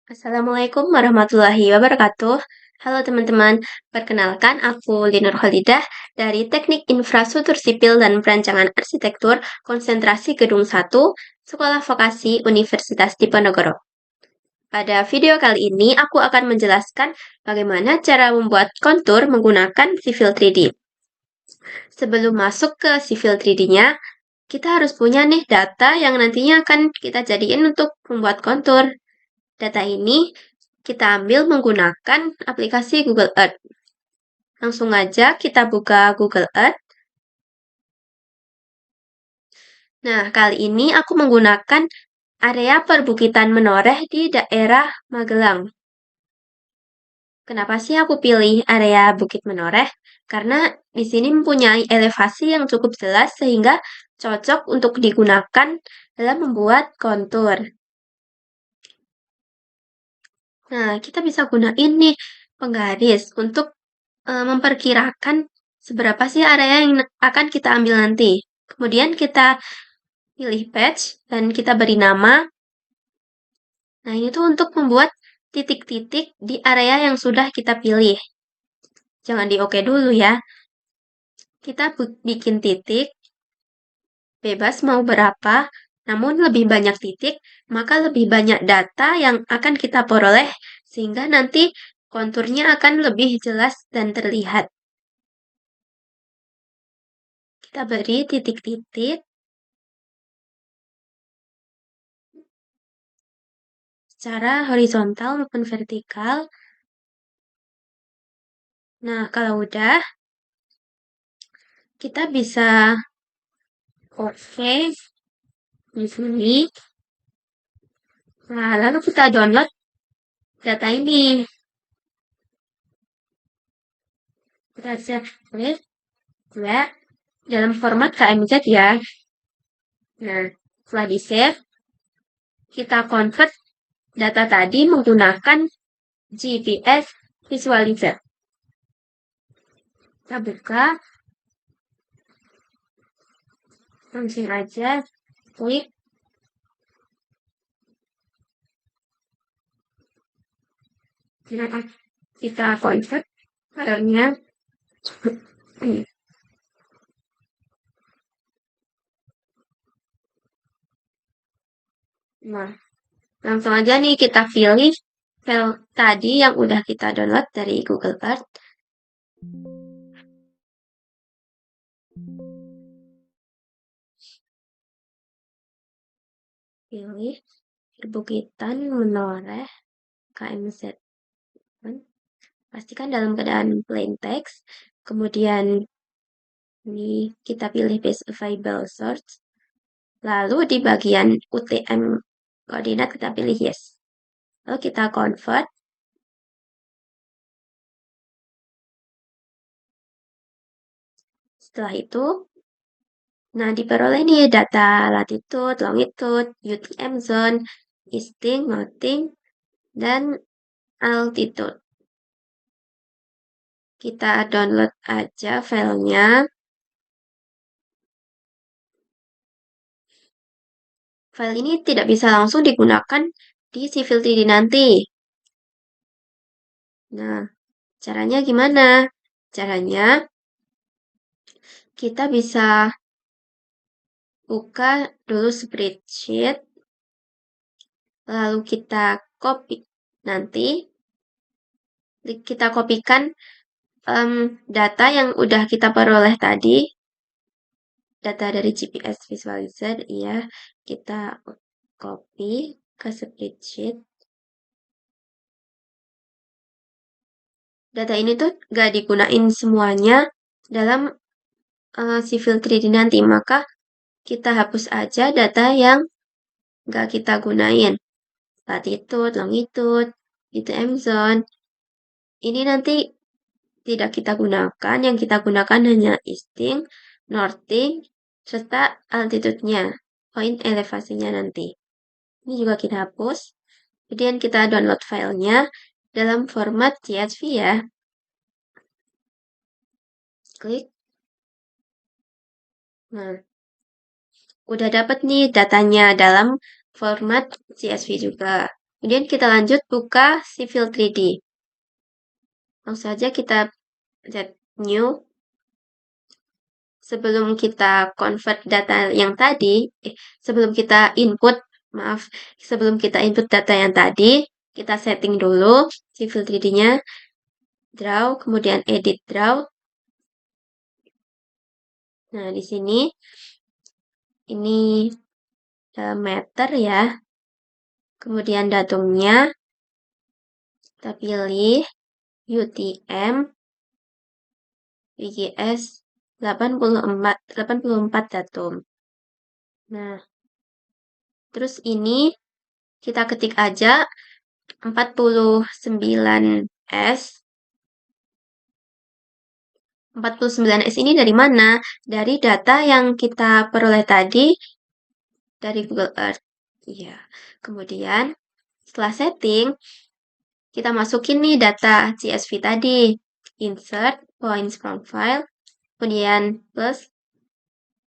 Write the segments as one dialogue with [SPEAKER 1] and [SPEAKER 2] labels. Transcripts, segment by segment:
[SPEAKER 1] Assalamualaikum warahmatullahi wabarakatuh. Halo teman-teman, perkenalkan aku Linur Khalidah dari Teknik Infrastruktur Sipil dan Perancangan Arsitektur Konsentrasi Gedung 1, Sekolah Vokasi Universitas Diponegoro. Pada video kali ini aku akan menjelaskan bagaimana cara membuat kontur menggunakan Civil 3D. Sebelum masuk ke Civil 3D-nya, kita harus punya nih data yang nantinya akan kita jadiin untuk membuat kontur. Data ini kita ambil menggunakan aplikasi Google Earth. Langsung aja kita buka Google Earth. Nah, kali ini aku menggunakan area perbukitan menoreh di daerah Magelang. Kenapa sih aku pilih area Bukit Menoreh? Karena di sini mempunyai elevasi yang cukup jelas sehingga cocok untuk digunakan dalam membuat kontur. Nah, kita bisa gunain nih penggaris untuk memperkirakan seberapa sih area yang akan kita ambil nanti. Kemudian kita pilih patch dan kita beri nama. Nah, ini tuh untuk membuat titik-titik di area yang sudah kita pilih. Jangan di oke dulu ya. Kita bikin titik, bebas mau berapa, namun lebih banyak titik, maka lebih banyak data yang akan kita peroleh, sehingga nanti konturnya akan lebih jelas dan terlihat. Kita beri titik-titik secara horizontal maupun vertikal. Nah, kalau udah, kita bisa oke di sini. Nah, lalu kita download data ini. Kita save ya, dalam format KMZ ya. Nah, setelah di save, kita convert data tadi menggunakan GPS Visualizer. Kita buka, langsung aja klik. Kita convert filenya. Nah, langsung aja nih kita pilih file tadi yang udah kita download dari Google Earth. Pilih perbukitan menoreh KMZ. Pastikan dalam keadaan plain text. Kemudian ini kita pilih base available source. Lalu di bagian UTM koordinat kita pilih yes. Lalu kita convert. Setelah itu, nah diperoleh nih data latitude, longitude, UTM zone, easting, northing, dan altitude. Kita download aja filenya. File ini tidak bisa langsung digunakan di Civil 3D nanti. Nah, caranya gimana? Caranya, kita bisa buka dulu spreadsheet, lalu kita copy. Nanti, kita kopikan data yang udah kita peroleh tadi, data dari GPS Visualizer, ya, kita copy ke spreadsheet. Data ini tuh gak digunain semuanya dalam Civil 3D nanti, maka kita hapus aja data yang gak kita gunain. Latitude, longitude, UTM zone. Ini nanti tidak kita gunakan, yang kita gunakan hanya easting, northing, serta altitude-nya, poin elevasinya nanti. Ini juga kita hapus. Kemudian kita download filenya dalam format CSV ya. Klik. Nah, udah dapat nih datanya dalam format CSV juga. Kemudian kita lanjut buka Civil 3D. Langsung saja kita pencet New. Sebelum kita convert data yang tadi, sebelum kita input, sebelum kita input data yang tadi, kita setting dulu Civil 3D-nya, draw, kemudian edit draw. Nah, di sini ini meter ya. Kemudian datumnya kita pilih UTM WGS 84 datum. Nah, terus ini kita ketik aja 49S. 49S ini dari mana? Dari data yang kita peroleh tadi dari Google Earth. Iya. Kemudian setelah setting, kita masukin nih data CSV tadi. Insert points from file, kemudian plus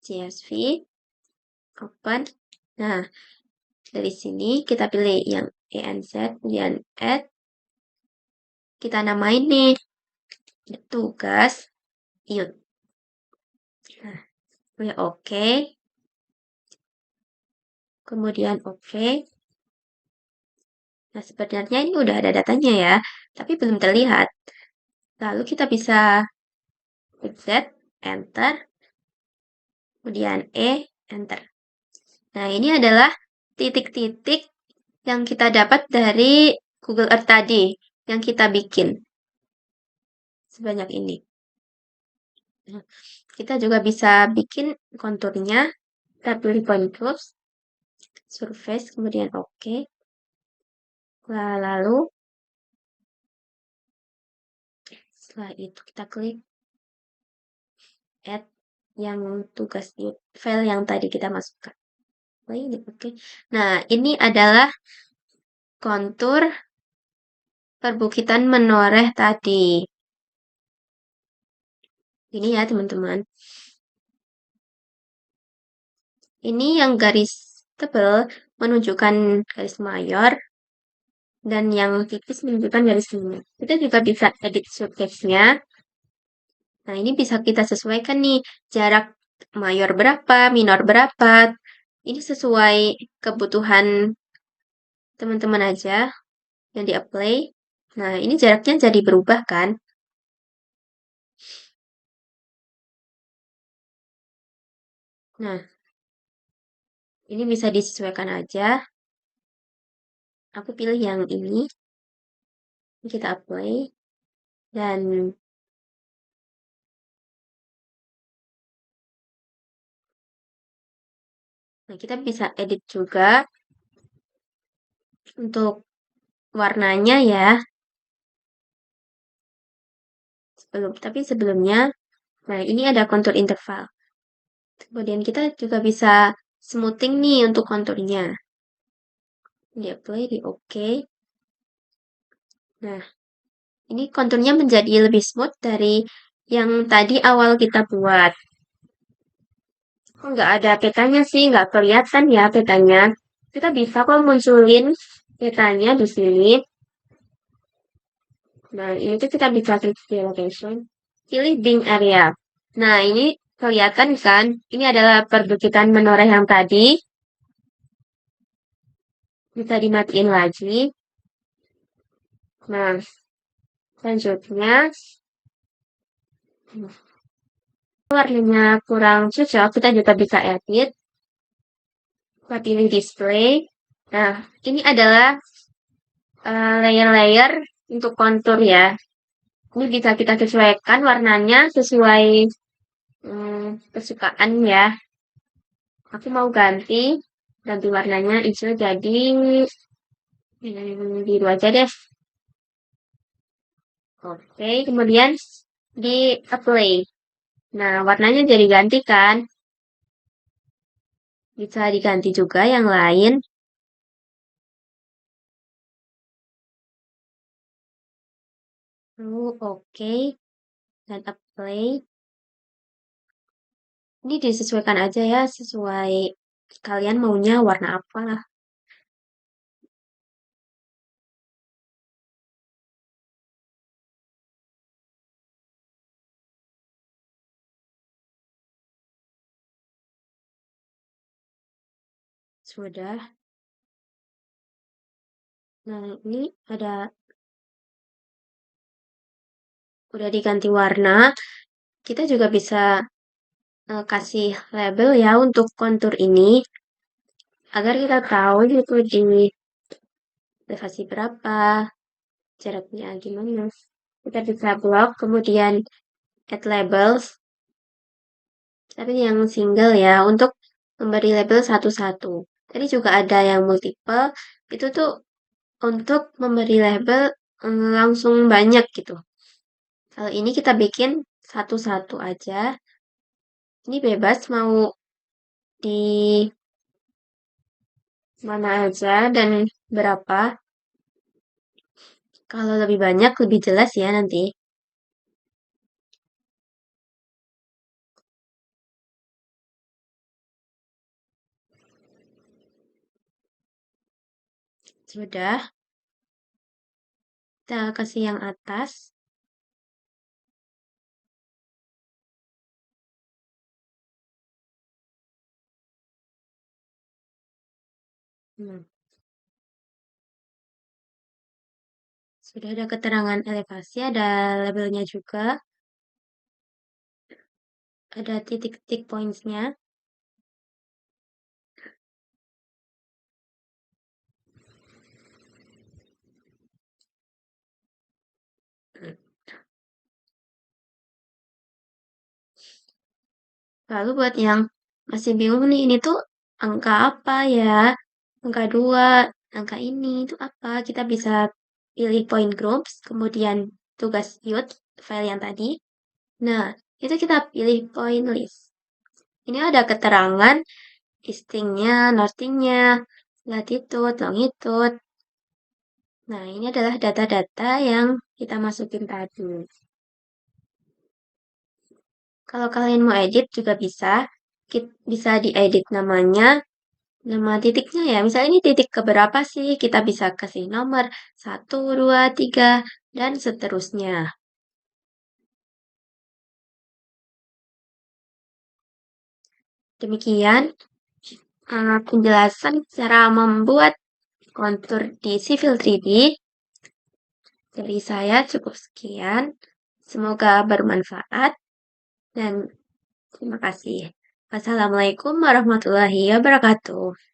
[SPEAKER 1] CSV, open. Nah, dari sini kita pilih yang ENZ, kemudian add. Kita namain nih tugas IUT. Nah, ya oke. Kemudian oke. Nah, sebenarnya ini udah ada datanya ya, tapi belum terlihat. Lalu kita bisa Z, enter, kemudian enter. Nah, ini adalah titik-titik yang kita dapat dari Google Earth tadi, yang kita bikin. Sebanyak ini. Nah, kita juga bisa bikin konturnya. Kita pilih point groups, surface, kemudian oke. Lalu, setelah itu kita klik add yang tugas file yang tadi kita masukkan. Oke. Nah, ini adalah kontur perbukitan menoreh tadi. Ini ya, teman-teman. Ini yang garis tebal menunjukkan garis mayor dan yang tipis menunjukkan garis minor. Kita juga bisa edit surface-nya. Nah, ini bisa kita sesuaikan nih jarak mayor berapa, minor berapa. Ini sesuai kebutuhan teman-teman aja yang di-apply. Nah, ini jaraknya jadi berubah kan? Nah, ini bisa disesuaikan aja. Aku pilih yang ini. Kita apply. Dan nah, kita bisa edit juga untuk warnanya ya. Tapi sebelumnya, nah ini ada kontur interval. Kemudian kita juga bisa smoothing nih untuk konturnya. Di apply, di OK. Nah, ini konturnya menjadi lebih smooth dari yang tadi awal kita buat. Nggak ada petanya sih, nggak kelihatan ya petanya. Kita bisa kok munculin petanya di sini. Nah, ini tuh kita bisa klik di location. Pilih Bing Area. Nah, ini kelihatan kan? Ini adalah perbukitan menoreh yang tadi. Bisa dimatiin lagi. Nah, selanjutnya, warnanya kurang cocok, kita juga bisa edit. Kita pilih display. Nah, ini adalah layer-layer untuk kontur ya. Ini bisa kita sesuaikan warnanya sesuai kesukaan ya. Aku mau ganti warnanya hijau jadi biru aja deh. Oke, kemudian di apply. Nah, warnanya jadi ganti kan? Bisa diganti juga yang lain. Lalu oke, dan apply. Ini disesuaikan aja ya, sesuai kalian maunya warna apa. Sudah. Nah, ini udah diganti warna. Kita juga bisa kasih label ya untuk kontur ini agar kita tahu gitu di elevasi berapa, jaraknya gimana. Kita bisa blok, kemudian add labels, tapi yang single ya, untuk memberi label satu-satu. Tadi juga ada yang multiple, itu tuh untuk memberi label langsung banyak gitu. Kalau ini kita bikin satu-satu aja. Ini bebas mau di mana aja dan berapa. Kalau lebih banyak, lebih jelas ya nanti. Sudah, kita kasih yang atas. Hmm. Sudah ada keterangan elevasi, ada labelnya juga. Ada titik-titik pointsnya. Lalu buat yang masih bingung nih, ini tuh angka apa ya? Angka 2, angka ini itu apa? Kita bisa pilih point groups, kemudian tugas youth, file yang tadi. Nah, itu kita pilih point list. Ini ada keterangan eastingnya, northingnya, latitude, longitude. Nah, ini adalah data-data yang kita masukin tadi. Kalau kalian mau edit juga bisa. Bisa diedit namanya, nama titiknya ya. Misalnya ini titik keberapa sih? Kita bisa kasih nomor 1, 2, 3, dan seterusnya. Demikian penjelasan cara membuat kontur di Civil 3D. Dari saya cukup sekian. Semoga bermanfaat dan terima kasih. Wassalamualaikum warahmatullahi wabarakatuh.